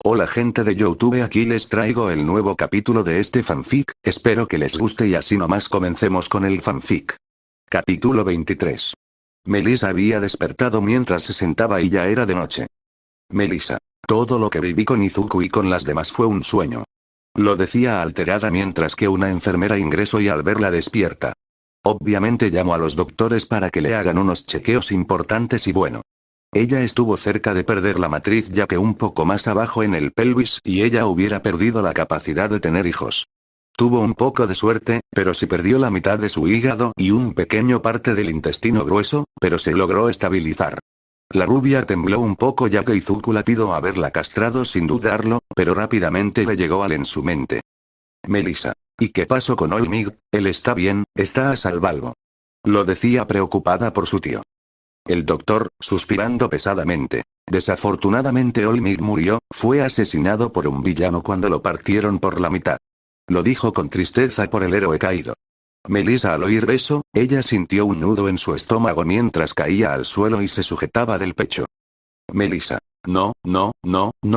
Hola gente de YouTube, aquí les traigo el nuevo capítulo de este fanfic, espero que les guste y así nomás comencemos con el fanfic. Capítulo 23. Melissa había despertado mientras se sentaba y ya era de noche. Melissa. Todo lo que viví con Izuku y con las demás fue un sueño. Lo decía alterada mientras que una enfermera ingresó y al verla despierta. Obviamente llamó a los doctores para que le hagan unos chequeos importantes y bueno. Ella estuvo cerca de perder la matriz ya que un poco más abajo en el pelvis y ella hubiera perdido la capacidad de tener hijos. Tuvo un poco de suerte, pero sí perdió la mitad de su hígado y un pequeño parte del intestino grueso, pero se logró estabilizar. La rubia tembló un poco ya que Izuku la pidió haberla castrado sin dudarlo, pero rápidamente le llegó en su mente. Melissa. ¿Y qué pasó con Olmig? Él está bien, está a salvo. Lo decía preocupada por su tío. El doctor, suspirando pesadamente. Desafortunadamente Olmig murió, fue asesinado por un villano cuando lo partieron por la mitad. Lo dijo con tristeza por el héroe caído. Melissa al oír eso, ella sintió un nudo en su estómago mientras caía al suelo y se sujetaba del pecho. Melissa. No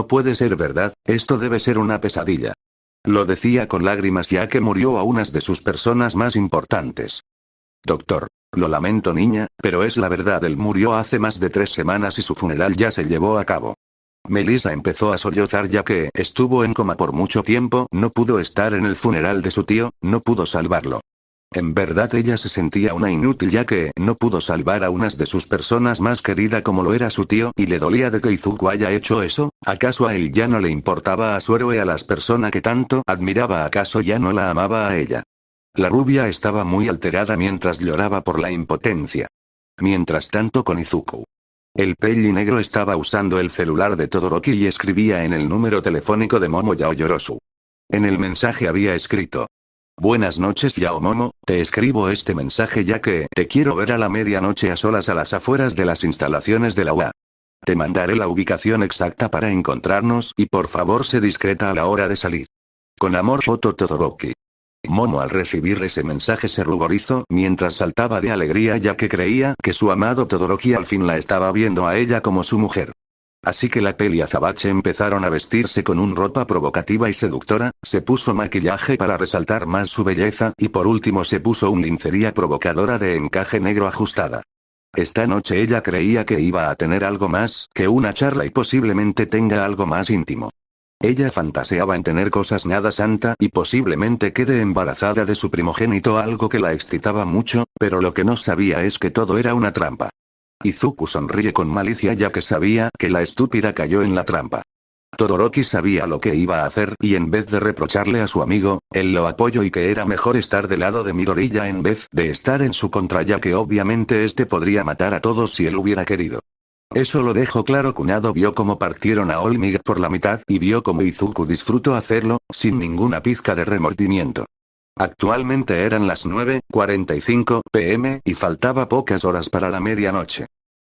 puede ser verdad, esto debe ser una pesadilla. Lo decía con lágrimas ya que murió a unas de sus personas más importantes. Doctor. Lo lamento niña, pero es la verdad, él murió hace más de 3 semanas y su funeral ya se llevó a cabo. Melissa empezó a sollozar ya que estuvo en coma por mucho tiempo, no pudo estar en el funeral de su tío, no pudo salvarlo. En verdad ella se sentía una inútil ya que no pudo salvar a unas de sus personas más querida como lo era su tío y le dolía de que Izuku haya hecho eso. ¿Acaso a él ya no le importaba a su héroe, a las personas que tanto admiraba? ¿Acaso ya no la amaba a ella? La rubia estaba muy alterada mientras lloraba por la impotencia. Mientras tanto con Izuku. El peli negro estaba usando el celular de Todoroki y escribía en el número telefónico de Momo Yaoyorozu. En el mensaje había escrito: Buenas noches Yao Momo, te escribo este mensaje ya que te quiero ver a la medianoche a solas a las afueras de las instalaciones de la UA. Te mandaré la ubicación exacta para encontrarnos y por favor sé discreta a la hora de salir. Con amor foto Todoroki. Momo al recibir ese mensaje se ruborizó mientras saltaba de alegría ya que creía que su amado Todoroki al fin la estaba viendo a ella como su mujer. Así que la Peli y Azabache empezaron a vestirse con una ropa provocativa y seductora, se puso maquillaje para resaltar más su belleza y por último se puso un lencería provocadora de encaje negro ajustada. Esta noche ella creía que iba a tener algo más que una charla y posiblemente tenga algo más íntimo. Ella fantaseaba en tener cosas nada santa y posiblemente quede embarazada de su primogénito, algo que la excitaba mucho, pero lo que no sabía es que todo era una trampa. Izuku sonríe con malicia ya que sabía que la estúpida cayó en la trampa. Todoroki sabía lo que iba a hacer y en vez de reprocharle a su amigo, él lo apoyó y que era mejor estar del lado de Midoriya en vez de estar en su contra ya que obviamente este podría matar a todos si él hubiera querido. Eso lo dejó claro. Kunado vio cómo partieron a Olmig por la mitad y vio cómo Izuku disfrutó hacerlo, sin ninguna pizca de remordimiento. Actualmente eran las 9:45 p.m. y faltaba pocas horas para la medianoche.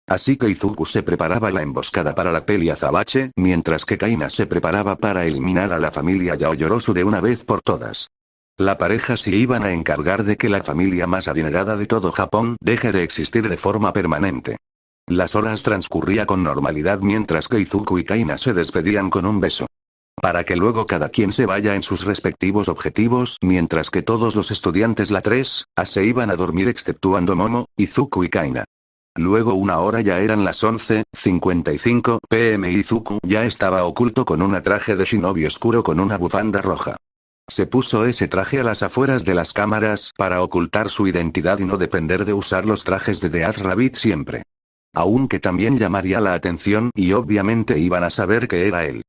Así que Izuku se preparaba la emboscada para la Peli Azabache, mientras que Kaina se preparaba para eliminar a la familia Yaoyorozu de una vez por todas. La pareja se iban a encargar de que la familia más adinerada de todo Japón deje de existir de forma permanente. Las horas transcurrían con normalidad mientras que Izuku y Kaina se despedían con un beso. Para que luego cada quien se vaya en sus respectivos objetivos, mientras que todos los estudiantes la 3A se iban a dormir exceptuando Momo, Izuku y Kaina. Luego una hora ya eran las 11:55 p.m. y Izuku ya estaba oculto con un traje de shinobi oscuro con una bufanda roja. Se puso ese traje a las afueras de las cámaras para ocultar su identidad y no depender de usar los trajes de Death Rabbit siempre. Aunque también llamaría la atención y obviamente iban a saber que era él.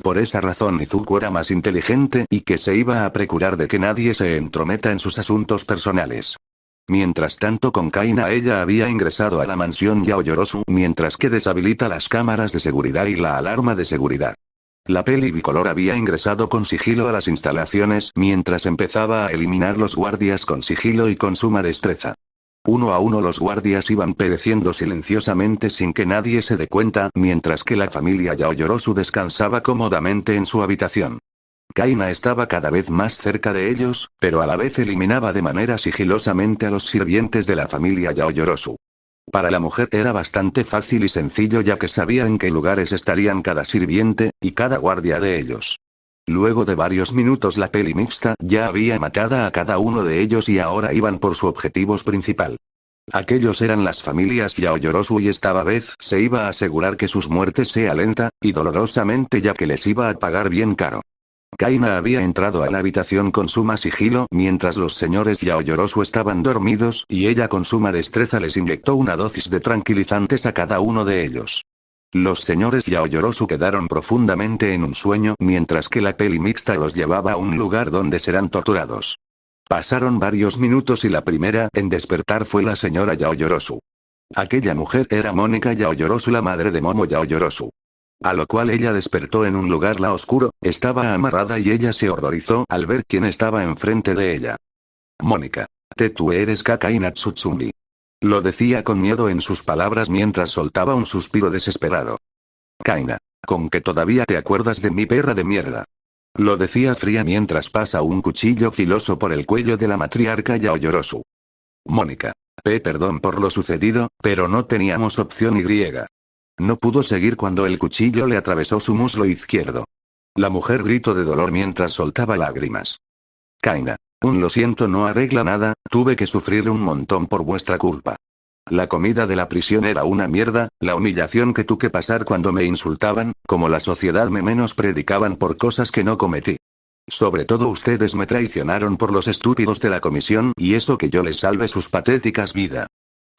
Por esa razón Izuku era más inteligente y que se iba a procurar de que nadie se entrometa en sus asuntos personales. Mientras tanto con Kaina ella había ingresado a la mansión Yaoyorozu mientras que deshabilita las cámaras de seguridad y la alarma de seguridad. La Peli bicolor había ingresado con sigilo a las instalaciones mientras empezaba a eliminar los guardias con sigilo y con suma destreza. Uno a uno los guardias iban pereciendo silenciosamente sin que nadie se dé cuenta, mientras que la familia Yaoyorozu descansaba cómodamente en su habitación. Kaina estaba cada vez más cerca de ellos, pero a la vez eliminaba de manera sigilosamente a los sirvientes de la familia Yaoyorozu. Para la mujer era bastante fácil y sencillo ya que sabía en qué lugares estarían cada sirviente, y cada guardia de ellos. Luego de varios minutos la peli mixta ya había matado a cada uno de ellos y ahora iban por su objetivo principal. Aquellos eran las familias Yaoyorozu y esta vez se iba a asegurar que sus muertes sea lenta, y dolorosamente ya que les iba a pagar bien caro. Kaina había entrado a la habitación con suma sigilo mientras los señores Yaoyorozu estaban dormidos y ella con suma destreza les inyectó una dosis de tranquilizantes a cada uno de ellos. Los señores Yaoyorozu quedaron profundamente en un sueño mientras que la peli mixta los llevaba a un lugar donde serán torturados. Pasaron varios minutos y la primera en despertar fue la señora Yaoyorozu. Aquella mujer era Mónica Yaoyorozu, la madre de Momo Yaoyorozu. A lo cual ella despertó en un lugar la oscuro, estaba amarrada y ella se horrorizó al ver quién estaba enfrente de ella. Mónica. Tú eres Kakai Natsutsumi. Lo decía con miedo en sus palabras mientras soltaba un suspiro desesperado. Kaina. Con que todavía te acuerdas de mi perra de mierda. Lo decía fría mientras pasa un cuchillo filoso por el cuello de la matriarca Yaoyorozu. Mónica. Perdón por lo sucedido, pero no teníamos opción y. No pudo seguir cuando el cuchillo le atravesó su muslo izquierdo. La mujer gritó de dolor mientras soltaba lágrimas. Kaina. Lo siento, no arregla nada, tuve que sufrir un montón por vuestra culpa. La comida de la prisión era una mierda, la humillación que tuve que pasar cuando me insultaban, como la sociedad me predicaban por cosas que no cometí. Sobre todo ustedes me traicionaron por los estúpidos de la comisión y eso que yo les salve sus patéticas vidas.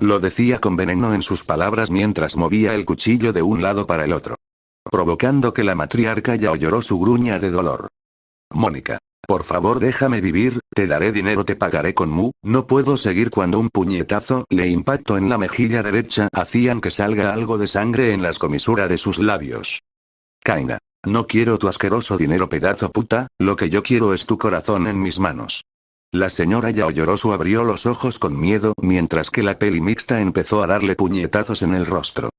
Lo decía con veneno en sus palabras mientras movía el cuchillo de un lado para el otro. Provocando que la matriarca Yaoyorozu gruña de dolor. Mónica. Por favor déjame vivir, te daré dinero, te pagaré con mu, no puedo seguir cuando un puñetazo le impactó en la mejilla derecha hacían que salga algo de sangre en las comisuras de sus labios. Kaina. No quiero tu asqueroso dinero, pedazo puta, lo que yo quiero es tu corazón en mis manos. La señora Yaoyorozu abrió los ojos con miedo mientras que la peli mixta empezó a darle puñetazos en el rostro.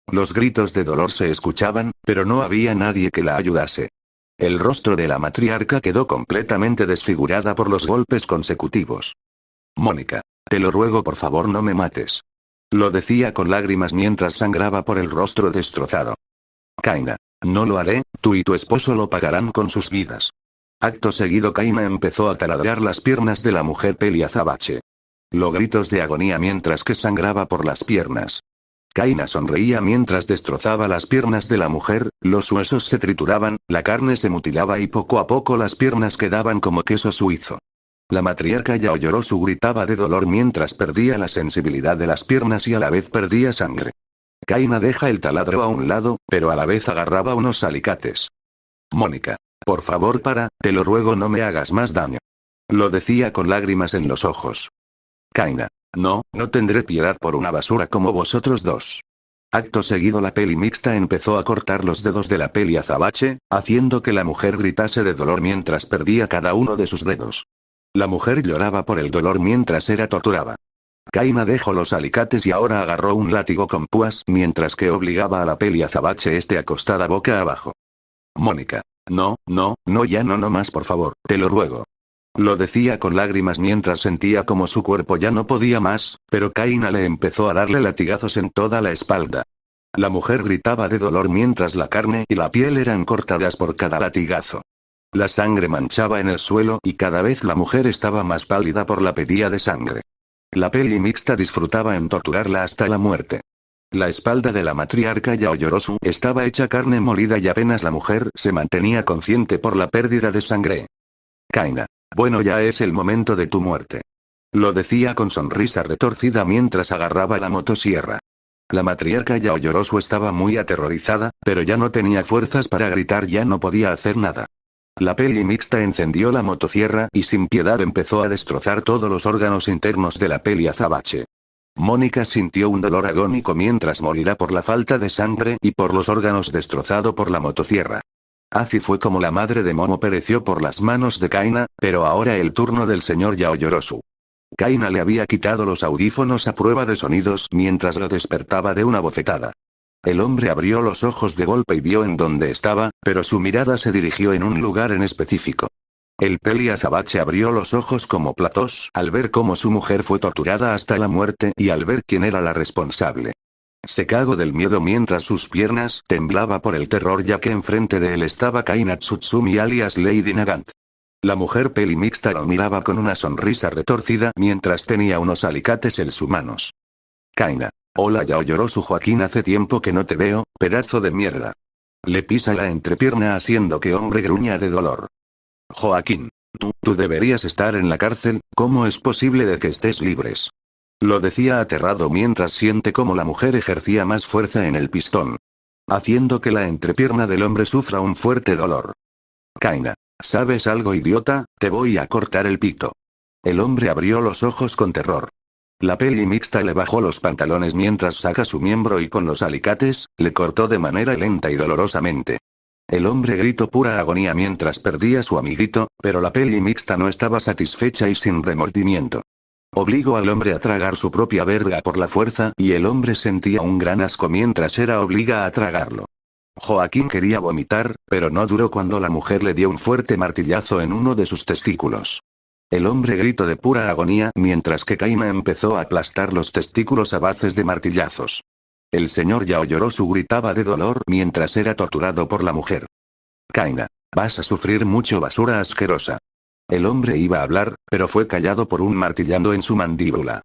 Los gritos de dolor se escuchaban, pero no había nadie que la ayudase. El rostro de la matriarca quedó completamente desfigurada por los golpes consecutivos. Mónica. Te lo ruego por favor no me mates. Lo decía con lágrimas mientras sangraba por el rostro destrozado. Kaina. No lo haré, tú y tu esposo lo pagarán con sus vidas. Acto seguido Kaina empezó a taladrar las piernas de la mujer peli azabache. Los gritos de agonía mientras que sangraba por las piernas. Kaina sonreía mientras destrozaba las piernas de la mujer, los huesos se trituraban, la carne se mutilaba y poco a poco las piernas quedaban como queso suizo. La matriarca Yaoyorozu gritaba de dolor mientras perdía la sensibilidad de las piernas y a la vez perdía sangre. Kaina deja el taladro a un lado, pero a la vez agarraba unos alicates. Mónica. Por favor te lo ruego no me hagas más daño. Lo decía con lágrimas en los ojos. Kaina. No tendré piedad por una basura como vosotros dos. Acto seguido la peli mixta empezó a cortar los dedos de la peli azabache, haciendo que la mujer gritase de dolor mientras perdía cada uno de sus dedos. La mujer lloraba por el dolor mientras era torturada. Kaina dejó los alicates y ahora agarró un látigo con púas mientras que obligaba a la peli azabache acostada boca abajo. Mónica. No más por favor, te lo ruego. Lo decía con lágrimas mientras sentía como su cuerpo ya no podía más, pero Kaina le empezó a darle latigazos en toda la espalda. La mujer gritaba de dolor mientras la carne y la piel eran cortadas por cada latigazo. La sangre manchaba en el suelo y cada vez la mujer estaba más pálida por la pedía de sangre. La peli mixta disfrutaba en torturarla hasta la muerte. La espalda de la matriarca Yaoyorozu estaba hecha carne molida y apenas la mujer se mantenía consciente por la pérdida de sangre. Kaina. Bueno, ya es el momento de tu muerte. Lo decía con sonrisa retorcida mientras agarraba la motosierra. La matriarca Yaoyorozu estaba muy aterrorizada, pero ya no tenía fuerzas para gritar, ya no podía hacer nada. La peli mixta encendió la motosierra y sin piedad empezó a destrozar todos los órganos internos de la peli azabache. Mónica sintió un dolor agónico mientras morirá por la falta de sangre y por los órganos destrozados por la motosierra. Así fue como la madre de Momo pereció por las manos de Kaina, pero ahora el turno del señor Yaoyorozu. Kaina le había quitado los audífonos a prueba de sonidos mientras lo despertaba de una bofetada. El hombre abrió los ojos de golpe y vio en dónde estaba, pero su mirada se dirigió en un lugar en específico. El peli azabache abrió los ojos como platos al ver cómo su mujer fue torturada hasta la muerte y al ver quién era la responsable. Se cagó del miedo mientras sus piernas temblaba por el terror ya que enfrente de él estaba Kaina Tsutsumi alias Lady Nagant. La mujer peli mixta lo miraba con una sonrisa retorcida mientras tenía unos alicates en sus manos. Kaina. Hola Yao, lloró su Joaquín, hace tiempo que no te veo, pedazo de mierda. Le pisa la entrepierna haciendo que hombre gruña de dolor. Joaquín. Tú deberías estar en la cárcel, ¿cómo es posible de que estés libres? Lo decía aterrado mientras siente cómo la mujer ejercía más fuerza en el pistón, haciendo que la entrepierna del hombre sufra un fuerte dolor. Kaina. ¿Sabes algo, idiota? Te voy a cortar el pito. El hombre abrió los ojos con terror. La peli mixta le bajó los pantalones mientras saca su miembro y con los alicates, le cortó de manera lenta y dolorosamente. El hombre gritó pura agonía mientras perdía a su amiguito, pero la peli mixta no estaba satisfecha y sin remordimiento. Obligó al hombre a tragar su propia verga por la fuerza y el hombre sentía un gran asco mientras era obliga a tragarlo. Joaquín quería vomitar, pero no duró cuando la mujer le dio un fuerte martillazo en uno de sus testículos. El hombre gritó de pura agonía mientras que Kaina empezó a aplastar los testículos a bases de martillazos. El señor Yao Yorosu gritaba de dolor mientras era torturado por la mujer. Kaina. Vas a sufrir mucho, basura asquerosa. El hombre iba a hablar, pero fue callado por un martillando en su mandíbula.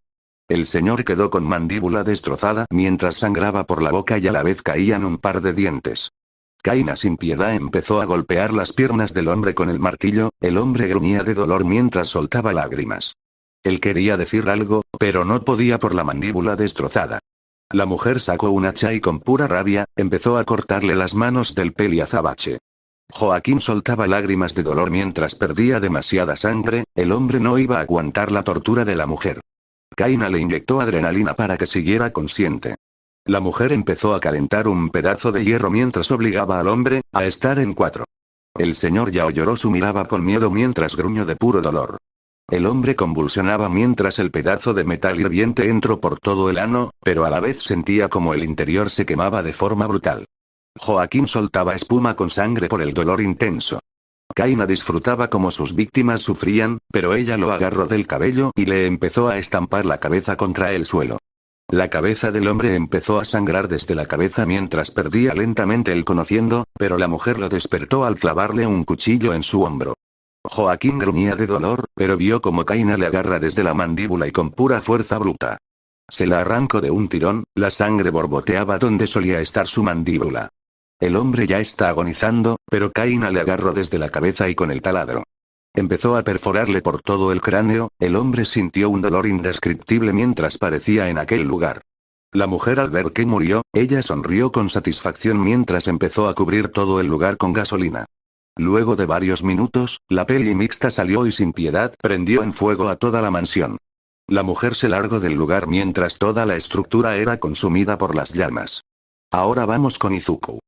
El señor quedó con mandíbula destrozada mientras sangraba por la boca y a la vez caían un par de dientes. Kaina sin piedad empezó a golpear las piernas del hombre con el martillo, el hombre gruñía de dolor mientras soltaba lágrimas. Él quería decir algo, pero no podía por la mandíbula destrozada. La mujer sacó un hacha y con pura rabia, empezó a cortarle las manos del peli azabache. Joaquín soltaba lágrimas de dolor mientras perdía demasiada sangre, el hombre no iba a aguantar la tortura de la mujer. Kaina le inyectó adrenalina para que siguiera consciente. La mujer empezó a calentar un pedazo de hierro mientras obligaba al hombre a estar en cuatro. El señor Yao Yorosu miraba con miedo mientras gruñó de puro dolor. El hombre convulsionaba mientras el pedazo de metal hirviente entró por todo el ano, pero a la vez sentía como el interior se quemaba de forma brutal. Joaquín soltaba espuma con sangre por el dolor intenso. Kaina disfrutaba como sus víctimas sufrían, pero ella lo agarró del cabello y le empezó a estampar la cabeza contra el suelo. La cabeza del hombre empezó a sangrar desde la cabeza mientras perdía lentamente el conociendo, pero la mujer lo despertó al clavarle un cuchillo en su hombro. Joaquín gruñía de dolor, pero vio como Kaina le agarra desde la mandíbula y con pura fuerza bruta. Se la arrancó de un tirón, la sangre borboteaba donde solía estar su mandíbula. El hombre ya está agonizando, pero Kaina le agarró desde la cabeza y con el taladro empezó a perforarle por todo el cráneo, el hombre sintió un dolor indescriptible mientras parecía en aquel lugar. La mujer al ver que murió, ella sonrió con satisfacción mientras empezó a cubrir todo el lugar con gasolina. Luego de varios minutos, la peli mixta salió y sin piedad prendió en fuego a toda la mansión. La mujer se largó del lugar mientras toda la estructura era consumida por las llamas. Ahora vamos con Izuku.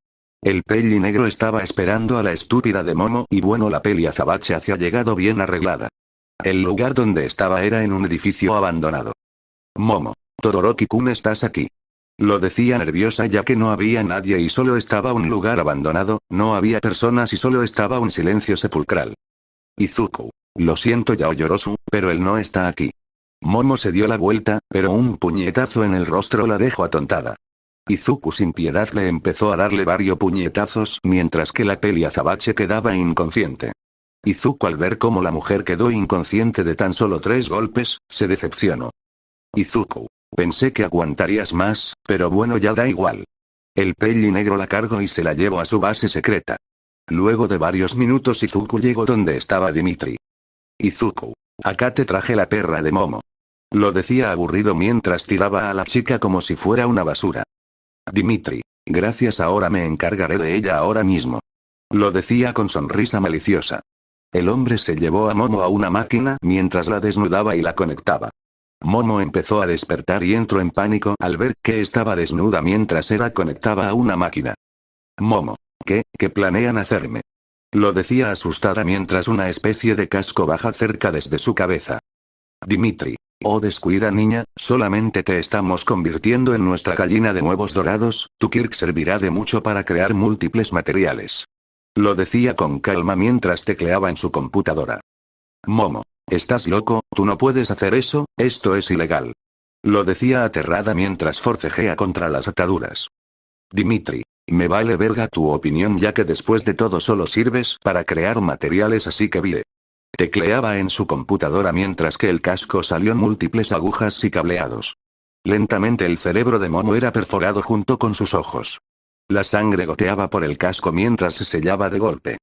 El peli negro estaba esperando a la estúpida de Momo y bueno, la peli azabache había llegado bien arreglada. El lugar donde estaba era en un edificio abandonado. Momo. Todoroki-kun, ¿estás aquí? Lo decía nerviosa ya que no había nadie y solo estaba un lugar abandonado, no había personas y solo estaba un silencio sepulcral. Izuku. Lo siento Yao Yorosu, pero él no está aquí. Momo se dio la vuelta, pero un puñetazo en el rostro la dejó atontada. Izuku sin piedad le empezó a darle varios puñetazos mientras que la peli azabache quedaba inconsciente. Izuku al ver cómo la mujer quedó inconsciente de tan solo 3 golpes, se decepcionó. Izuku. Pensé que aguantarías más, pero bueno, ya da igual. El peli negro la cargó y se la llevó a su base secreta. Luego de varios minutos Izuku llegó donde estaba Dimitri. Izuku. Acá te traje la perra de Momo. Lo decía aburrido mientras tiraba a la chica como si fuera una basura. Dimitri. Gracias, ahora me encargaré de ella ahora mismo. Lo decía con sonrisa maliciosa. El hombre se llevó a Momo a una máquina mientras la desnudaba y la conectaba. Momo empezó a despertar y entró en pánico al ver que estaba desnuda mientras era conectaba a una máquina. Momo. ¿Qué planean hacerme? Lo decía asustada mientras una especie de casco baja cerca desde su cabeza. Dimitri. Oh, descuida niña, solamente te estamos convirtiendo en nuestra gallina de huevos dorados, tu Kirk servirá de mucho para crear múltiples materiales. Lo decía con calma mientras tecleaba en su computadora. Momo. ¿Estás loco? Tú no puedes hacer eso, esto es ilegal. Lo decía aterrada mientras forcejea contra las ataduras. Dimitri. Me vale verga tu opinión ya que después de todo solo sirves para crear materiales así que vire. Tecleaba en su computadora mientras que el casco salió múltiples agujas y cableados. Lentamente el cerebro de Momo era perforado junto con sus ojos. La sangre goteaba por el casco mientras se sellaba de golpe.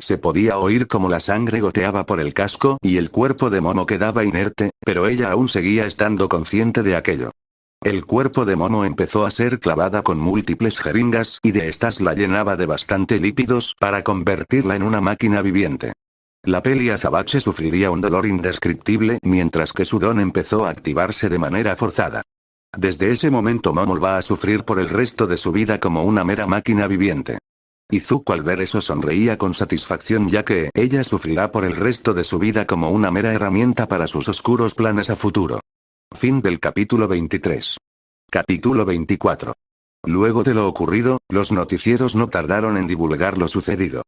Se podía oír como la sangre goteaba por el casco y el cuerpo de Momo quedaba inerte, pero ella aún seguía estando consciente de aquello. El cuerpo de Momo empezó a ser clavada con múltiples jeringas y de estas la llenaba de bastante lípidos para convertirla en una máquina viviente. La peli azabache sufriría un dolor indescriptible mientras que su don empezó a activarse de manera forzada. Desde ese momento Momo va a sufrir por el resto de su vida como una mera máquina viviente. Izuku al ver eso sonreía con satisfacción ya que ella sufrirá por el resto de su vida como una mera herramienta para sus oscuros planes a futuro. Fin del capítulo 23. Capítulo 24. Luego de lo ocurrido, los noticieros no tardaron en divulgar lo sucedido.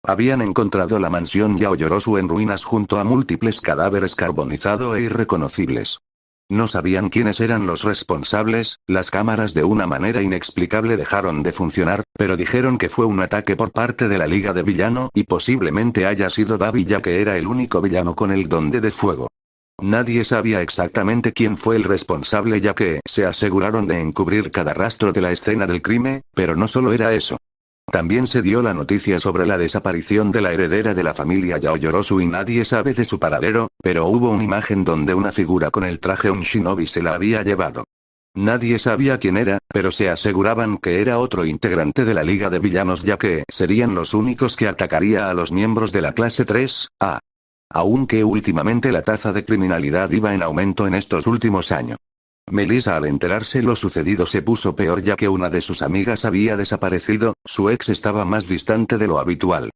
Habían encontrado la mansión Yaoyorosu en ruinas junto a múltiples cadáveres carbonizados e irreconocibles. No sabían quiénes eran los responsables, las cámaras de una manera inexplicable dejaron de funcionar, pero dijeron que fue un ataque por parte de la Liga de Villano y posiblemente haya sido Dabi ya que era el único villano con el don de fuego. Nadie sabía exactamente quién fue el responsable ya que se aseguraron de encubrir cada rastro de la escena del crimen, pero no solo era eso. También se dio la noticia sobre la desaparición de la heredera de la familia Yaoyorosu y nadie sabe de su paradero, pero hubo una imagen donde una figura con el traje un shinobi se la había llevado. Nadie sabía quién era, pero se aseguraban que era otro integrante de la Liga de Villanos ya que serían los únicos que atacaría a los miembros de la clase 3A. Aunque últimamente la tasa de criminalidad iba en aumento en estos últimos años. Melissa al enterarse lo sucedido se puso peor ya que una de sus amigas había desaparecido, su ex estaba más distante de lo habitual.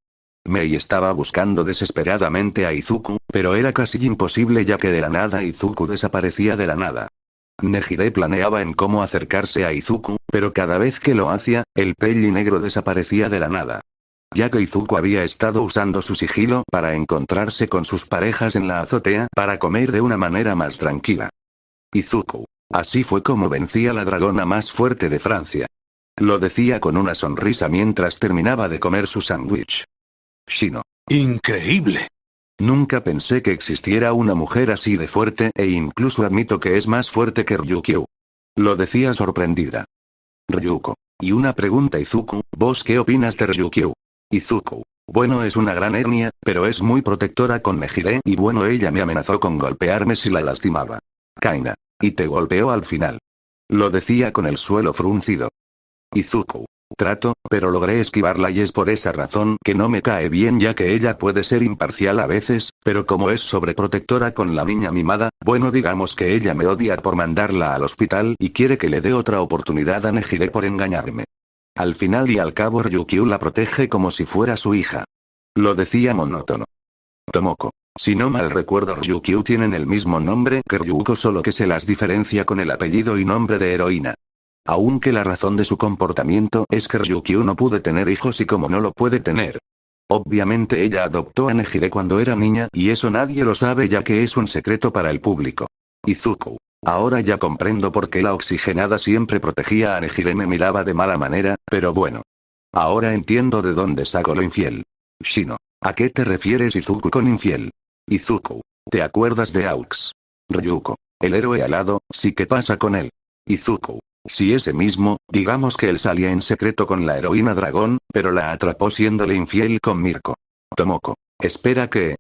Mei estaba buscando desesperadamente a Izuku, pero era casi imposible ya que de la nada Izuku desaparecía de la nada. Nejire planeaba en cómo acercarse a Izuku, pero cada vez que lo hacía, el peli negro desaparecía de la nada. Ya que Izuku había estado usando su sigilo para encontrarse con sus parejas en la azotea para comer de una manera más tranquila. Izuku. Así fue como vencí a la dragona más fuerte de Francia. Lo decía con una sonrisa mientras terminaba de comer su sándwich. Shino. ¡Increíble! Nunca pensé que existiera una mujer así de fuerte e incluso admito que es más fuerte que Ryukyu. Lo decía sorprendida. Ryuko. Y una pregunta Izuku, ¿vos qué opinas de Ryukyu? Izuku. Bueno, es una gran etnia, pero es muy protectora con Nejire y bueno, ella me amenazó con golpearme si la lastimaba. Kaina. Y te golpeó al final. Lo decía con el suelo fruncido. Izuku. Trato, pero logré esquivarla y es por esa razón que no me cae bien ya que ella puede ser imparcial a veces, pero como es sobreprotectora con la niña mimada, bueno digamos que ella me odia por mandarla al hospital y quiere que le dé otra oportunidad a Nejire por engañarme. Al final y al cabo Ryukyu la protege como si fuera su hija. Lo decía monótono. Tomoko. Si no mal recuerdo Ryukyu tienen el mismo nombre que Ryuko solo que se las diferencia con el apellido y nombre de heroína. Aunque la razón de su comportamiento es que Ryukyu no pudo tener hijos y como no lo puede tener. Obviamente ella adoptó a Nejire cuando era niña y eso nadie lo sabe ya que es un secreto para el público. Izuku. Ahora ya comprendo por qué la oxigenada siempre protegía a Nejire me miraba de mala manera, pero bueno. Ahora entiendo de dónde saco lo infiel. Shino. ¿A qué te refieres Izuku con infiel? Izuku. ¿Te acuerdas de Aux? Ryuko. El héroe alado, sí ¿qué pasa con él? Izuku. Si ese mismo, digamos que él salía en secreto con la heroína dragón, pero la atrapó siéndole infiel con Mirko. Tomoko. Espera que...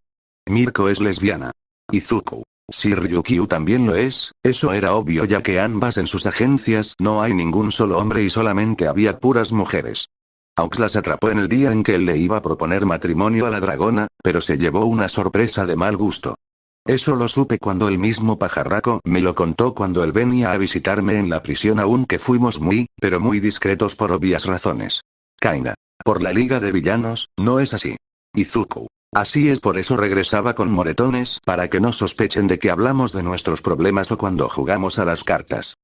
Mirko es lesbiana. Izuku. Si Ryukyu también lo es, eso era obvio ya que ambas en sus agencias no hay ningún solo hombre y solamente había puras mujeres. Aux las atrapó en el día en que él le iba a proponer matrimonio a la dragona, pero se llevó una sorpresa de mal gusto. Eso lo supe cuando el mismo pajarraco me lo contó cuando él venía a visitarme en la prisión aunque fuimos pero muy discretos por obvias razones. Kaina. Por la Liga de Villanos, no es así. Izuku. Así es por eso regresaba con moretones para que no sospechen de que hablamos de nuestros problemas o cuando jugamos a las cartas.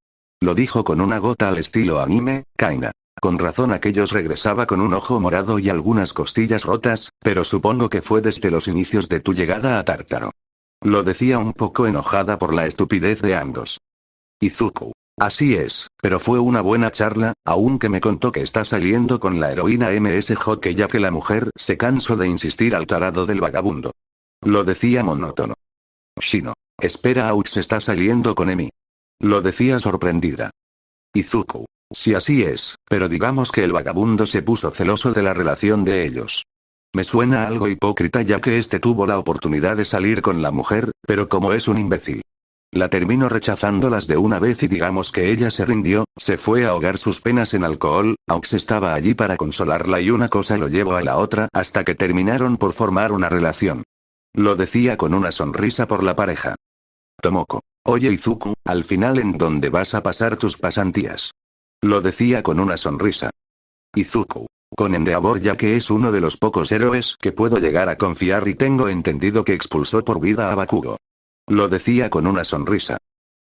Lo dijo con una gota al estilo anime, Kaina. Con razón aquellos regresaba con un ojo morado y algunas costillas rotas, pero supongo que fue desde los inicios de tu llegada a Tártaro. Lo decía un poco enojada por la estupidez de ambos. Izuku. Así es, pero fue una buena charla, aunque me contó que está saliendo con la heroína MS Hockey ya que la mujer se cansó de insistir al tarado del vagabundo. Lo decía monótono. Shino. Espera, Aux está saliendo con Emi. Lo decía sorprendida. Izuku. Sí, así es, pero digamos que el vagabundo se puso celoso de la relación de ellos. Me suena algo hipócrita ya que este tuvo la oportunidad de salir con la mujer, pero como es un imbécil. La terminó rechazándolas de una vez y digamos que ella se rindió, se fue a ahogar sus penas en alcohol, Aux estaba allí para consolarla y una cosa lo llevó a la otra hasta que terminaron por formar una relación. Lo decía con una sonrisa por la pareja. Tomoko. Oye Izuku, al final ¿en dónde vas a pasar tus pasantías? Lo decía con una sonrisa. Izuku. Con Endeavor ya que es uno de los pocos héroes que puedo llegar a confiar y tengo entendido que expulsó por vida a Bakugo. Lo decía con una sonrisa.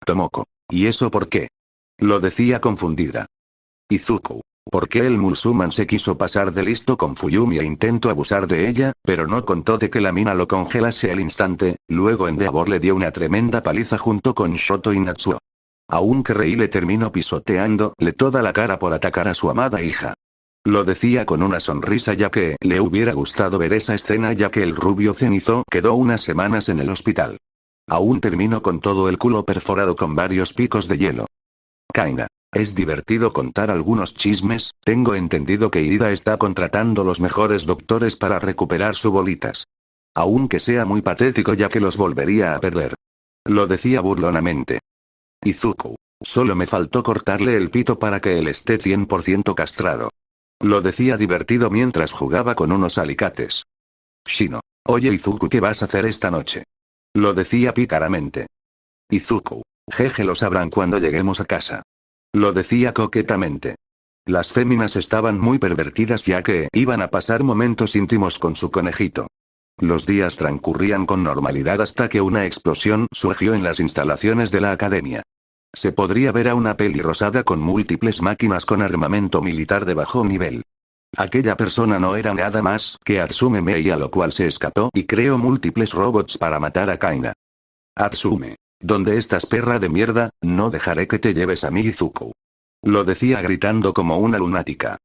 Tomoko. ¿Y eso por qué? Lo decía confundida. Izuku. Porque el Mulsuman se quiso pasar de listo con Fuyumi e intentó abusar de ella, pero no contó de que la mina lo congelase al instante, luego Endeavor le dio una tremenda paliza junto con Shoto y Natsuo. Aunque Rei le terminó pisoteándole toda la cara por atacar a su amada hija. Lo decía con una sonrisa ya que le hubiera gustado ver esa escena ya que el rubio cenizo quedó unas semanas en el hospital. Aún terminó con todo el culo perforado con varios picos de hielo. Kaina. Es divertido contar algunos chismes, tengo entendido que Irida está contratando los mejores doctores para recuperar sus bolitas. Aunque sea muy patético ya que los volvería a perder. Lo decía burlonamente. Izuku. Solo me faltó cortarle el pito para que él esté 100% castrado. Lo decía divertido mientras jugaba con unos alicates. Shino. Oye Izuku, ¿qué vas a hacer esta noche? Lo decía pícaramente. Izuku. Jeje, lo sabrán cuando lleguemos a casa. Lo decía coquetamente. Las féminas estaban muy pervertidas ya que iban a pasar momentos íntimos con su conejito. Los días transcurrían con normalidad hasta que una explosión surgió en las instalaciones de la academia. Se podría ver a una peli rosada con múltiples máquinas con armamento militar de bajo nivel. Aquella persona no era nada más que Atsume Mei, a lo cual se escapó y creó múltiples robots para matar a Kaina. Atsume. ¿Dónde estás, perra de mierda? No dejaré que te lleves a mi Izuku. Lo decía gritando como una lunática.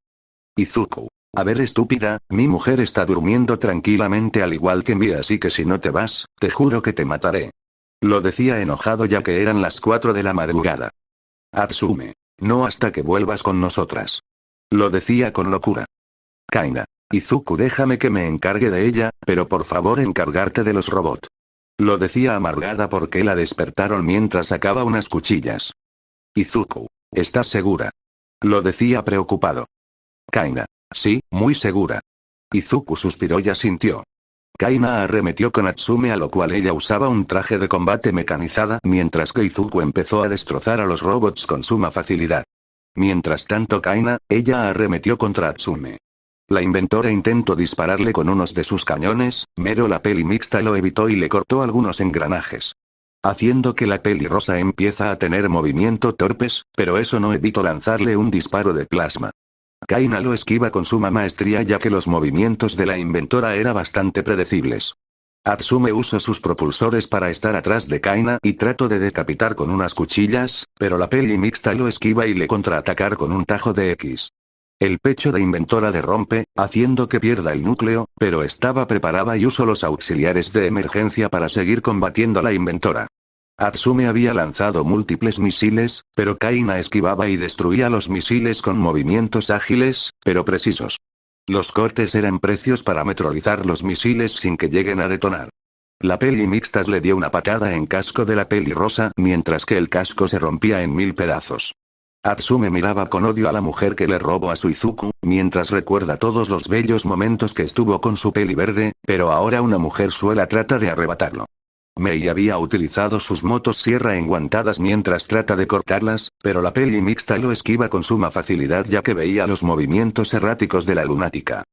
Izuku. A ver, estúpida, mi mujer está durmiendo tranquilamente al igual que mí, así que si no te vas, te juro que te mataré. Lo decía enojado ya que eran las 4 de la madrugada. Atsume. No hasta que vuelvas con nosotras. Lo decía con locura. Kaina. Izuku, déjame que me encargue de ella, pero por favor encargarte de los robots. Lo decía amargada porque la despertaron mientras sacaba unas cuchillas. Izuku. ¿Estás segura? Lo decía preocupado. Kaina. Sí, muy segura. Izuku suspiró y asintió. Kaina arremetió con Atsume, a lo cual ella usaba un traje de combate mecanizada mientras que Izuku empezó a destrozar a los robots con suma facilidad. Mientras tanto ella arremetió contra Atsume. La inventora intentó dispararle con unos de sus cañones, pero la peli mixta lo evitó y le cortó algunos engranajes. Haciendo que la peli rosa empieza a tener movimiento torpes, pero eso no evitó lanzarle un disparo de plasma. Kaina lo esquiva con suma maestría ya que los movimientos de la inventora eran bastante predecibles. Atsume usó sus propulsores para estar atrás de Kaina y trató de decapitar con unas cuchillas, pero la peli mixta lo esquiva y le contraatacar con un tajo de X. El pecho de inventora derrumbe, haciendo que pierda el núcleo, pero estaba preparada y usó los auxiliares de emergencia para seguir combatiendo a la inventora. Atsume había lanzado múltiples misiles, pero Kaina esquivaba y destruía los misiles con movimientos ágiles, pero precisos. Los cortes eran precios para neutralizar los misiles sin que lleguen a detonar. La peli mixtas le dio una patada en casco de la peli rosa, mientras que el casco se rompía en 1000 pedazos. Atsume miraba con odio a la mujer que le robó a su Izuku, mientras recuerda todos los bellos momentos que estuvo con su peli verde, pero ahora una mujer suela trata de arrebatarlo. Mei había utilizado sus motosierra enguantadas mientras trata de cortarlas, pero la peli mixta lo esquiva con suma facilidad ya que veía los movimientos erráticos de la lunática.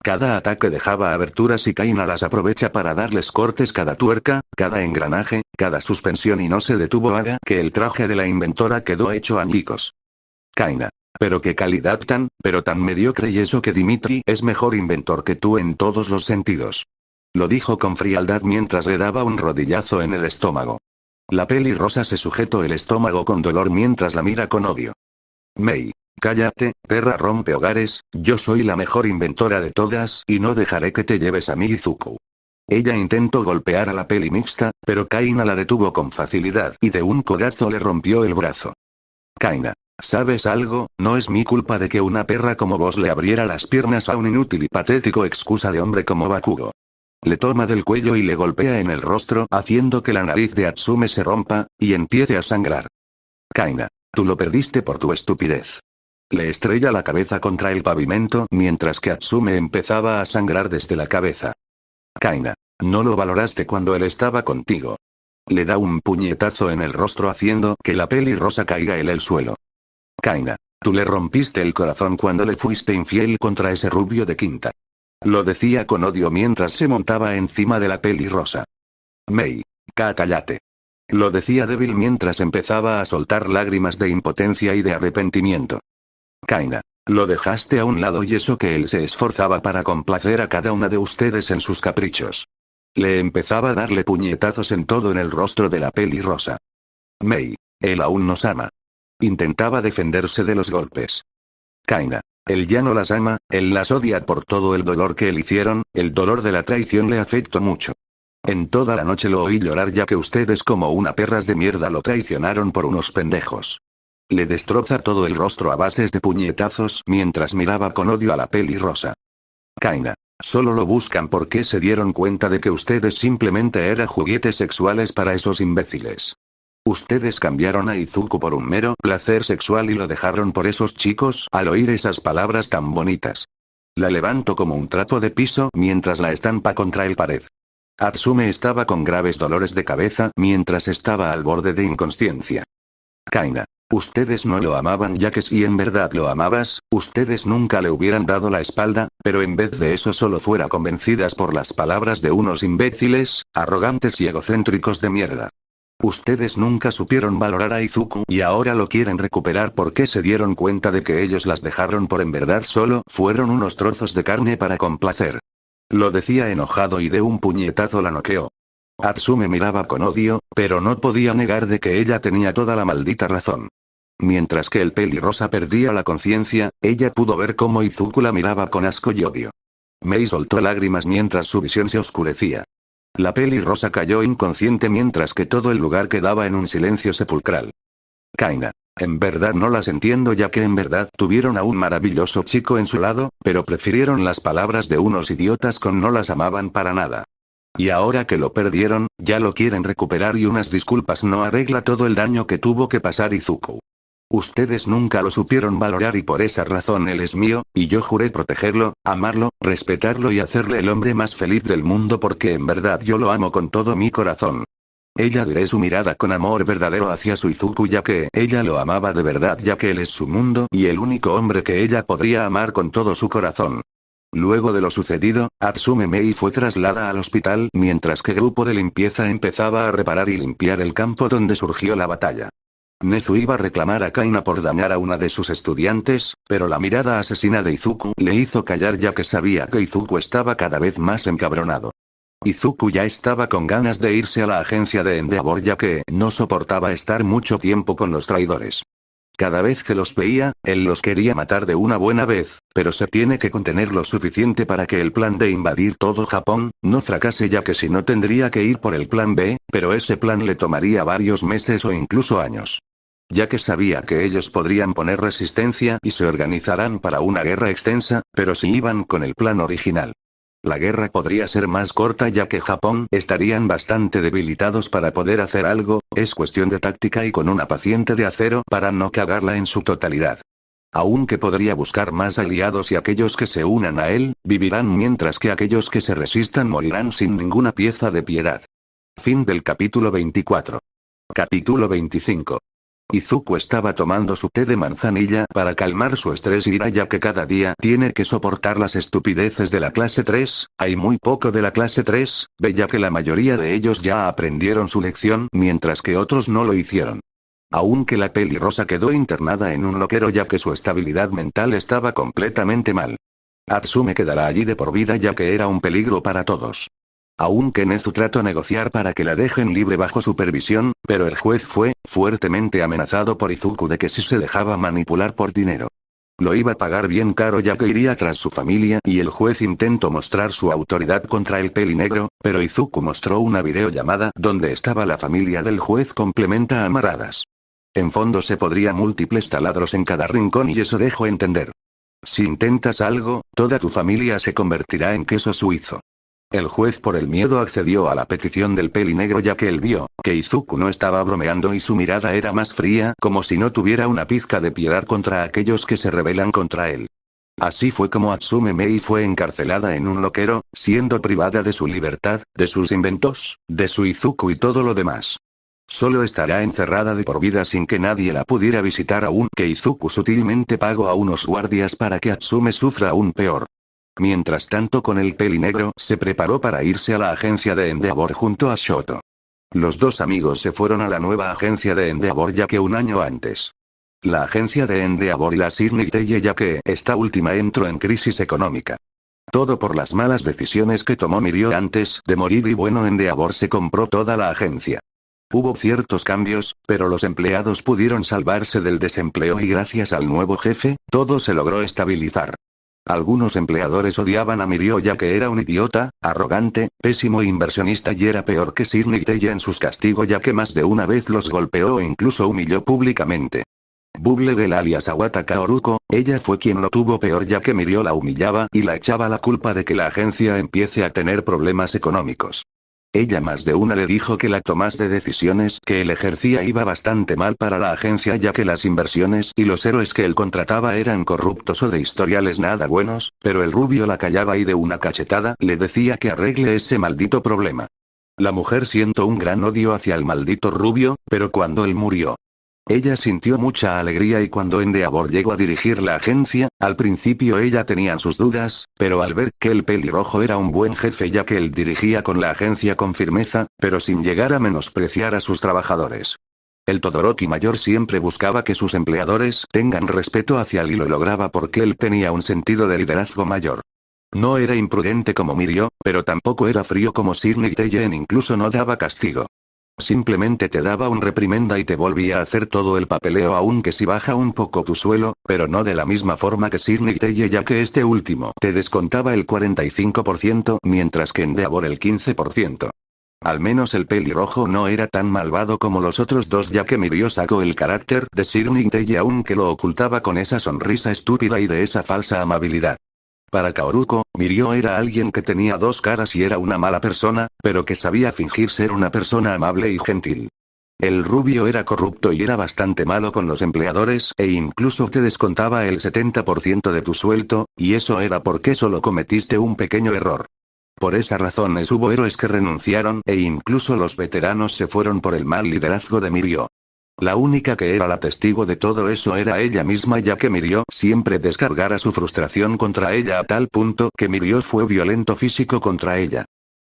Cada ataque dejaba aberturas y Kaina las aprovecha para darles cortes cada tuerca, cada engranaje, cada suspensión y no se detuvo haga que el traje de la inventora quedó hecho añicos. Kaina. Pero qué calidad pero tan mediocre, y eso que Dimitri es mejor inventor que tú en todos los sentidos. Lo dijo con frialdad mientras le daba un rodillazo en el estómago. La pelirrosa se sujetó el estómago con dolor mientras la mira con odio. Mei, cállate, perra rompe hogares, yo soy la mejor inventora de todas y no dejaré que te lleves a mi Izuku. Ella intentó golpear a la peli mixta, pero Kaina la detuvo con facilidad y de un codazo le rompió el brazo. Kaina, ¿sabes algo? No es mi culpa de que una perra como vos le abriera las piernas a un inútil y patético excusa de hombre como Bakugo. Le toma del cuello y le golpea en el rostro haciendo que la nariz de Atsume se rompa, y empiece a sangrar. Kaina, tú lo perdiste por tu estupidez. Le estrella la cabeza contra el pavimento mientras que Atsume empezaba a sangrar desde la cabeza. Kaina, no lo valoraste cuando él estaba contigo. Le da un puñetazo en el rostro haciendo que la pelirrosa caiga en el suelo. Kaina, tú le rompiste el corazón cuando le fuiste infiel contra ese rubio de quinta. Lo decía con odio mientras se montaba encima de la pelirrosa. Mei, cállate. Lo decía débil mientras empezaba a soltar lágrimas de impotencia y de arrepentimiento. Kaina, lo dejaste a un lado, y eso que él se esforzaba para complacer a cada una de ustedes en sus caprichos. Le empezaba a darle puñetazos en todo en el rostro de la pelirrosa. Mei, él aún nos ama. Intentaba defenderse de los golpes. Kaina, él ya no las ama, él las odia por todo el dolor que le hicieron, el dolor de la traición le afectó mucho. En toda la noche lo oí llorar ya que ustedes como una perras de mierda lo traicionaron por unos pendejos. Le destroza todo el rostro a bases de puñetazos mientras miraba con odio a la pelirrosa. Kaina, solo lo buscan porque se dieron cuenta de que ustedes simplemente eran juguetes sexuales para esos imbéciles. Ustedes cambiaron a Izuku por un mero placer sexual y lo dejaron por esos chicos al oír esas palabras tan bonitas. La levantó como un trapo de piso mientras la estampa contra el pared. Atsume estaba con graves dolores de cabeza mientras estaba al borde de inconsciencia. Kaina, ustedes no lo amaban, ya que si en verdad lo amabas, ustedes nunca le hubieran dado la espalda, pero en vez de eso solo fuera convencidas por las palabras de unos imbéciles, arrogantes y egocéntricos de mierda. Ustedes nunca supieron valorar a Izuku y ahora lo quieren recuperar porque se dieron cuenta de que ellos las dejaron por en verdad solo fueron unos trozos de carne para complacer. Lo decía enojado y de un puñetazo la noqueó. Atsume miraba con odio, pero no podía negar de que ella tenía toda la maldita razón. Mientras que el pelirrosa perdía la conciencia, ella pudo ver cómo Izuku la miraba con asco y odio. Mei soltó lágrimas mientras su visión se oscurecía. La pelirrosa cayó inconsciente mientras que todo el lugar quedaba en un silencio sepulcral. Kaina, en verdad no las entiendo ya que en verdad tuvieron a un maravilloso chico en su lado, pero prefirieron las palabras de unos idiotas con no las amaban para nada. Y ahora que lo perdieron, ya lo quieren recuperar y unas disculpas no arregla todo el daño que tuvo que pasar Izuku. Ustedes nunca lo supieron valorar y por esa razón él es mío, y yo juré protegerlo, amarlo, respetarlo y hacerle el hombre más feliz del mundo porque en verdad yo lo amo con todo mi corazón. Ella diré su mirada con amor verdadero hacia su Izuku ya que ella lo amaba de verdad ya que él es su mundo y el único hombre que ella podría amar con todo su corazón. Luego de lo sucedido, Atsume Mei fue trasladada al hospital mientras que el grupo de limpieza empezaba a reparar y limpiar el campo donde surgió la batalla. Nezu iba a reclamar a Kaina por dañar a una de sus estudiantes, pero la mirada asesina de Izuku le hizo callar ya que sabía que Izuku estaba cada vez más encabronado. Izuku ya estaba con ganas de irse a la agencia de Endeavor ya que no soportaba estar mucho tiempo con los traidores. Cada vez que los veía, él los quería matar de una buena vez, pero se tiene que contener lo suficiente para que el plan de invadir todo Japón no fracase ya que si no tendría que ir por el plan B, pero ese plan le tomaría varios meses o incluso años. Ya que sabía que ellos podrían poner resistencia y se organizarán para una guerra extensa, pero si iban con el plan original. La guerra podría ser más corta ya que Japón estarían bastante debilitados para poder hacer algo, es cuestión de táctica y con una paciente de acero para no cagarla en su totalidad. Aunque podría buscar más aliados y aquellos que se unan a él, vivirán mientras que aquellos que se resistan morirán sin ninguna pieza de piedad. Fin del capítulo 24. Capítulo 25. Izuku estaba tomando su té de manzanilla para calmar su estrés y ira ya que cada día tiene que soportar las estupideces de la clase 3, hay muy poco de la clase 3, ya que la mayoría de ellos ya aprendieron su lección mientras que otros no lo hicieron. Aunque la pelirrosa quedó internada en un loquero ya que su estabilidad mental estaba completamente mal. Atsume quedará allí de por vida ya que era un peligro para todos. Aunque Nezu trató negociar para que la dejen libre bajo supervisión, pero el juez fue fuertemente amenazado por Izuku de que si se dejaba manipular por dinero, lo iba a pagar bien caro ya que iría tras su familia y el juez intentó mostrar su autoridad contra el pelinegro, pero Izuku mostró una videollamada donde estaba la familia del juez complementa amarradas. En fondo se podría múltiples taladros en cada rincón y eso dejó entender. Si intentas algo, toda tu familia se convertirá en queso suizo. El juez por el miedo accedió a la petición del pelinegro ya que él vio que Izuku no estaba bromeando y su mirada era más fría como si no tuviera una pizca de piedad contra aquellos que se rebelan contra él. Así fue como Atsume Mei fue encarcelada en un loquero, siendo privada de su libertad, de sus inventos, de su Izuku y todo lo demás. Solo estará encerrada de por vida sin que nadie la pudiera visitar aunque Izuku sutilmente pagó a unos guardias para que Atsume sufra aún peor. Mientras tanto con el pelinegro se preparó para irse a la agencia de Endeavor junto a Shoto. Los dos amigos se fueron a la nueva agencia de Endeavor ya que un año antes. La agencia de Endeavor y la Sirnig Teye ya que esta última entró en crisis económica. Todo por las malas decisiones que tomó Mirio antes de morir y bueno Endeavor se compró toda la agencia. Hubo ciertos cambios, pero los empleados pudieron salvarse del desempleo y gracias al nuevo jefe, todo se logró estabilizar. Algunos empleadores odiaban a Mirio ya que era un idiota, arrogante, pésimo inversionista y era peor que Sirnig Teye en sus castigos ya que más de una vez los golpeó e incluso humilló públicamente. Bubble del alias Awata Kaoruko, ella fue quien lo tuvo peor ya que Mirio la humillaba y la echaba la culpa de que la agencia empiece a tener problemas económicos. Ella más de una le dijo que la toma de decisiones que él ejercía iba bastante mal para la agencia ya que las inversiones y los héroes que él contrataba eran corruptos o de historiales nada buenos, pero el rubio la callaba y de una cachetada le decía que arregle ese maldito problema. La mujer sintió un gran odio hacia el maldito rubio, pero cuando él murió, ella sintió mucha alegría y cuando Endeavor llegó a dirigir la agencia, al principio ella tenía sus dudas, pero al ver que el pelirrojo era un buen jefe ya que él dirigía con la agencia con firmeza, pero sin llegar a menospreciar a sus trabajadores. El Todoroki mayor siempre buscaba que sus empleadores tengan respeto hacia él y lo lograba porque él tenía un sentido de liderazgo mayor. No era imprudente como Mirio, pero tampoco era frío como Sirnig Teye incluso no daba castigo. Simplemente te daba un reprimenda y te volvía a hacer todo el papeleo aunque si baja un poco tu suelo, pero no de la misma forma que Sirnig Teye ya que este último te descontaba el 45% mientras que Endeavor el 15%. Al menos el pelirrojo no era tan malvado como los otros dos ya que Mirio sacó el carácter de Sirnig Teye aunque lo ocultaba con esa sonrisa estúpida y de esa falsa amabilidad. Para Kaoruko, Mirio era alguien que tenía dos caras y era una mala persona, pero que sabía fingir ser una persona amable y gentil. El rubio era corrupto y era bastante malo con los empleadores e incluso te descontaba el 70% de tu sueldo, y eso era porque solo cometiste un pequeño error. Por esa razón hubo héroes que renunciaron e incluso los veteranos se fueron por el mal liderazgo de Mirio. La única que era la testigo de todo eso era ella misma ya que Mirio siempre descargara su frustración contra ella a tal punto que Mirio fue violento físico contra ella.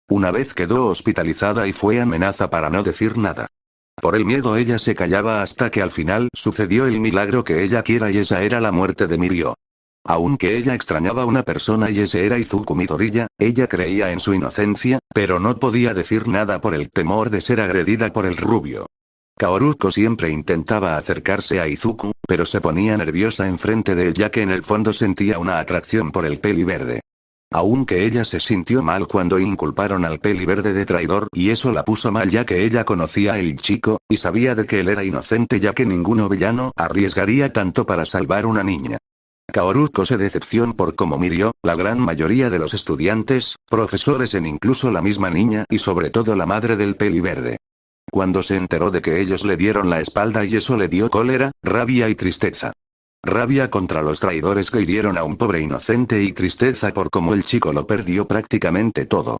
Una vez quedó hospitalizada y fue amenaza para no decir nada. Por el miedo ella se callaba hasta que al final sucedió el milagro que ella quiera y esa era la muerte de Mirio. Aunque ella extrañaba a una persona y ese era Izuku Midoriya, ella creía en su inocencia, pero no podía decir nada por el temor de ser agredida por el rubio. Kaoruko siempre intentaba acercarse a Izuku, pero se ponía nerviosa enfrente de él ya que en el fondo sentía una atracción por el peli verde. Aunque ella se sintió mal cuando inculparon al peli verde de traidor y eso la puso mal ya que ella conocía al chico, y sabía de que él era inocente ya que ningún villano arriesgaría tanto para salvar una niña. Kaoruko se decepcionó por cómo Mirio, la gran mayoría de los estudiantes, profesores en incluso la misma niña y sobre todo la madre del peli verde. Cuando se enteró de que ellos le dieron la espalda y eso le dio cólera, rabia y tristeza. Rabia contra los traidores que hirieron a un pobre inocente y tristeza por cómo el chico lo perdió prácticamente todo.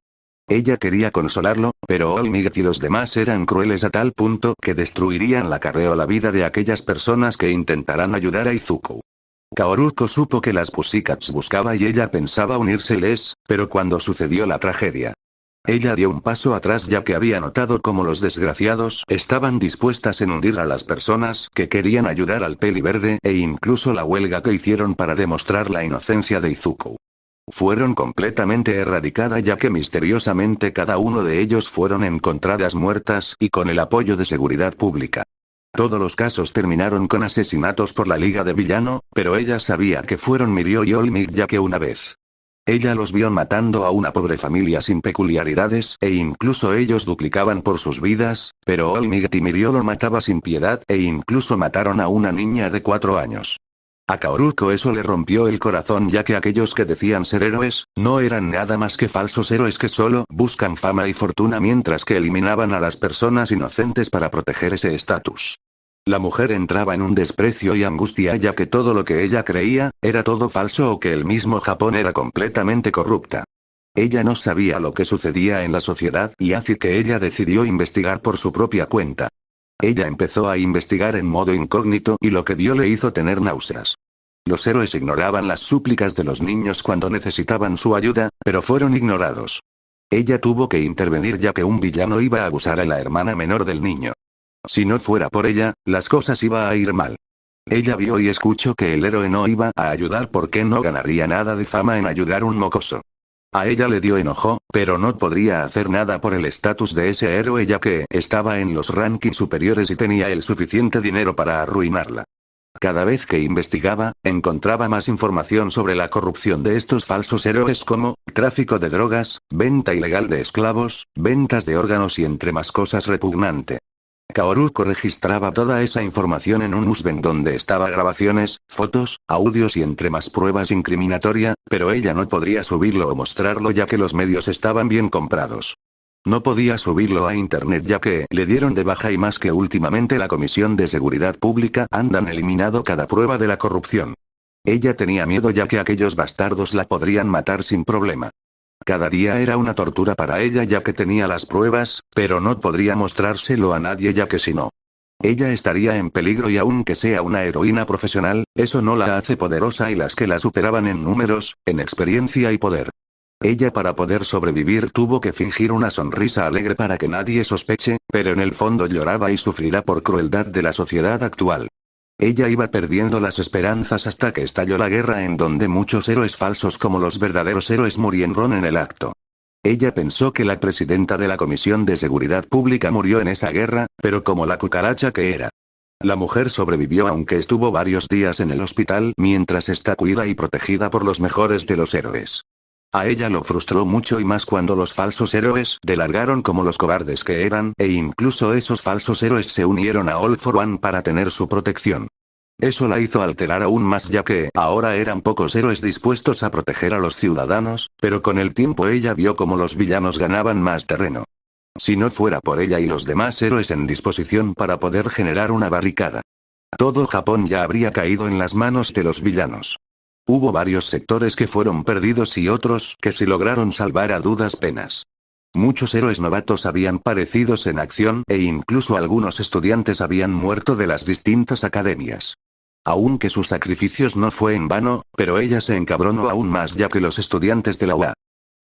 Ella quería consolarlo, pero Olmigt y los demás eran crueles a tal punto que destruirían la carrera o la vida de aquellas personas que intentarán ayudar a Izuku. Kaoruko supo que las Pussycats buscaba y ella pensaba unírseles, pero cuando sucedió la tragedia, Ella dio un paso atrás ya que había notado cómo los desgraciados estaban dispuestas en hundir a las personas que querían ayudar al Peli Verde e incluso la huelga que hicieron para demostrar la inocencia de Izuku. Fueron completamente erradicadas ya que misteriosamente cada uno de ellos fueron encontradas muertas y con el apoyo de seguridad pública. Todos los casos terminaron con asesinatos por la Liga de Villano, pero ella sabía que fueron Mirio y All Might ya que una vez ella los vio matando a una pobre familia sin peculiaridades e incluso ellos duplicaban por sus vidas, pero All Might y Mirio lo mataba sin piedad e incluso mataron a una niña de 4 años. A Kaoruko eso le rompió el corazón ya que aquellos que decían ser héroes, no eran nada más que falsos héroes que solo buscan fama y fortuna mientras que eliminaban a las personas inocentes para proteger ese estatus. La mujer entraba en un desprecio y angustia ya que todo lo que ella creía, era todo falso o que el mismo Japón era completamente corrupta. Ella no sabía lo que sucedía en la sociedad y así que ella decidió investigar por su propia cuenta. Ella empezó a investigar en modo incógnito y lo que vio le hizo tener náuseas. Los héroes ignoraban las súplicas de los niños cuando necesitaban su ayuda, pero fueron ignorados. Ella tuvo que intervenir ya que un villano iba a abusar a la hermana menor del niño. Si no fuera por ella, las cosas iban a ir mal. Ella vio y escuchó que el héroe no iba a ayudar porque no ganaría nada de fama en ayudar a un mocoso. A ella le dio enojo, pero no podría hacer nada por el estatus de ese héroe ya que estaba en los rankings superiores y tenía el suficiente dinero para arruinarla. Cada vez que investigaba, encontraba más información sobre la corrupción de estos falsos héroes como, tráfico de drogas, venta ilegal de esclavos, ventas de órganos y entre más cosas repugnante. Kaoruko registraba toda esa información en un USB donde estaba grabaciones, fotos, audios y entre más pruebas incriminatorias, pero ella no podría subirlo o mostrarlo ya que los medios estaban bien comprados. No podía subirlo a internet ya que le dieron de baja y más que últimamente la Comisión de Seguridad Pública han eliminado cada prueba de la corrupción. Ella tenía miedo ya que aquellos bastardos la podrían matar sin problema. Cada día era una tortura para ella ya que tenía las pruebas, pero no podría mostrárselo a nadie ya que si no, ella estaría en peligro y aunque sea una heroína profesional, eso no la hace poderosa y las que la superaban en números, en experiencia y poder. Ella para poder sobrevivir tuvo que fingir una sonrisa alegre para que nadie sospeche, pero en el fondo lloraba y sufrirá por crueldad de la sociedad actual. Ella iba perdiendo las esperanzas hasta que estalló la guerra en donde muchos héroes falsos como los verdaderos héroes murieron en el acto. Ella pensó que la presidenta de la Comisión de Seguridad Pública murió en esa guerra, pero como la cucaracha que era. La mujer sobrevivió aunque estuvo varios días en el hospital mientras está cuidada y protegida por los mejores de los héroes. A ella lo frustró mucho y más cuando los falsos héroes le largaron como los cobardes que eran e incluso esos falsos héroes se unieron a All for One para tener su protección. Eso la hizo alterar aún más ya que ahora eran pocos héroes dispuestos a proteger a los ciudadanos, pero con el tiempo ella vio como los villanos ganaban más terreno. Si no fuera por ella y los demás héroes en disposición para poder generar una barricada, todo Japón ya habría caído en las manos de los villanos. Hubo varios sectores que fueron perdidos y otros que se lograron salvar a duras penas. Muchos héroes novatos habían parecido en acción e incluso algunos estudiantes habían muerto de las distintas academias. Aunque sus sacrificios no fue en vano, pero ella se encabronó aún más ya que los estudiantes de la UA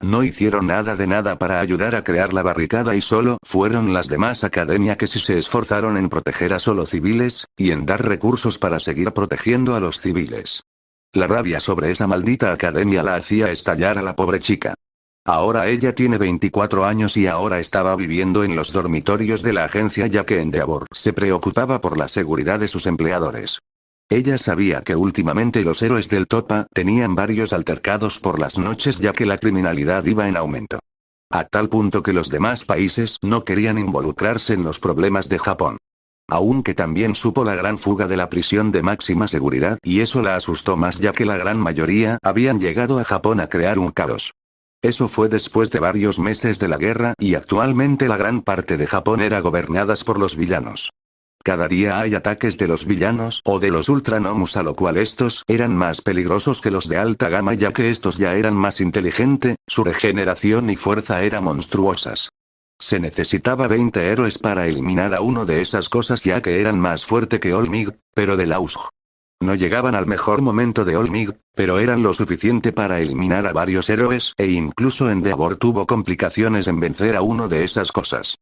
no hicieron nada de nada para ayudar a crear la barricada y solo fueron las demás academias que sí se esforzaron en proteger a solo civiles, y en dar recursos para seguir protegiendo a los civiles. La rabia sobre esa maldita academia la hacía estallar a la pobre chica. Ahora ella tiene 24 años y ahora estaba viviendo en los dormitorios de la agencia ya que Endeavor se preocupaba por la seguridad de sus empleadores. Ella sabía que últimamente los héroes del Topa tenían varios altercados por las noches ya que la criminalidad iba en aumento. A tal punto que los demás países no querían involucrarse en los problemas de Japón. Aunque también supo la gran fuga de la prisión de máxima seguridad y eso la asustó más ya que la gran mayoría habían llegado a Japón a crear un caos. Eso fue después de varios meses de la guerra y actualmente la gran parte de Japón era gobernadas por los villanos. Cada día hay ataques de los villanos o de los Ultranomus a lo cual estos eran más peligrosos que los de alta gama ya que estos ya eran más inteligentes, su regeneración y fuerza eran monstruosas. Se necesitaba 20 héroes para eliminar a uno de esas cosas ya que eran más fuerte que All Might, pero de la USG. No llegaban al mejor momento de All Might, pero eran lo suficiente para eliminar a varios héroes e incluso Endeavor tuvo complicaciones en vencer a uno de esas cosas.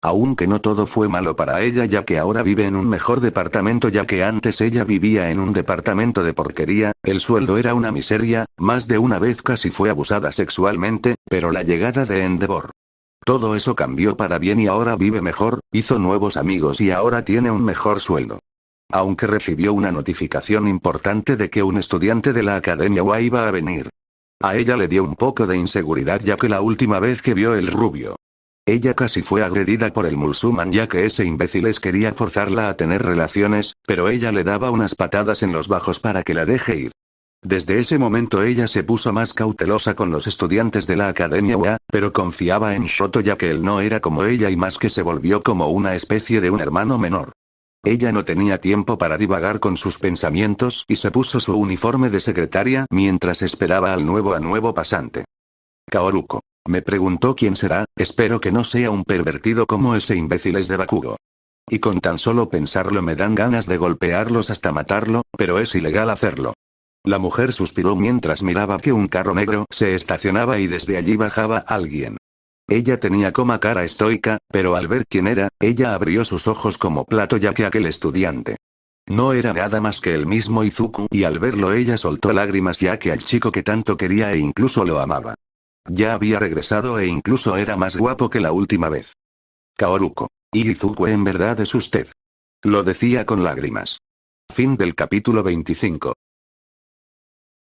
Aunque no todo fue malo para ella ya que ahora vive en un mejor departamento ya que antes ella vivía en un departamento de porquería, el sueldo era una miseria, más de una vez casi fue abusada sexualmente, pero la llegada de Endeavor. Todo eso cambió para bien y ahora vive mejor, hizo nuevos amigos y ahora tiene un mejor sueldo. Aunque recibió una notificación importante de que un estudiante de la Academia UA iba a venir. A ella le dio un poco de inseguridad ya que la última vez que vio el rubio. Ella casi fue agredida por el musulmán ya que ese imbécil quería forzarla a tener relaciones, pero ella le daba unas patadas en los bajos para que la deje ir. Desde ese momento ella se puso más cautelosa con los estudiantes de la Academia UA, pero confiaba en Shoto ya que él no era como ella y más que se volvió como una especie de un hermano menor. Ella no tenía tiempo para divagar con sus pensamientos y se puso su uniforme de secretaria mientras esperaba al nuevo pasante. Kaoruko. Me preguntó quién será, espero que no sea un pervertido como ese imbécil es de Bakugo. Y con tan solo pensarlo me dan ganas de golpearlos hasta matarlo, pero es ilegal hacerlo. La mujer suspiró mientras miraba que un carro negro se estacionaba y desde allí bajaba alguien. Ella tenía como cara estoica, pero al ver quién era, ella abrió sus ojos como plato ya que aquel estudiante no era nada más que el mismo Izuku y al verlo ella soltó lágrimas ya que al chico que tanto quería e incluso lo amaba. Ya había regresado e incluso era más guapo que la última vez. Kaoruko. ¿Y Izuku en verdad es usted? Lo decía con lágrimas. Fin del capítulo 25.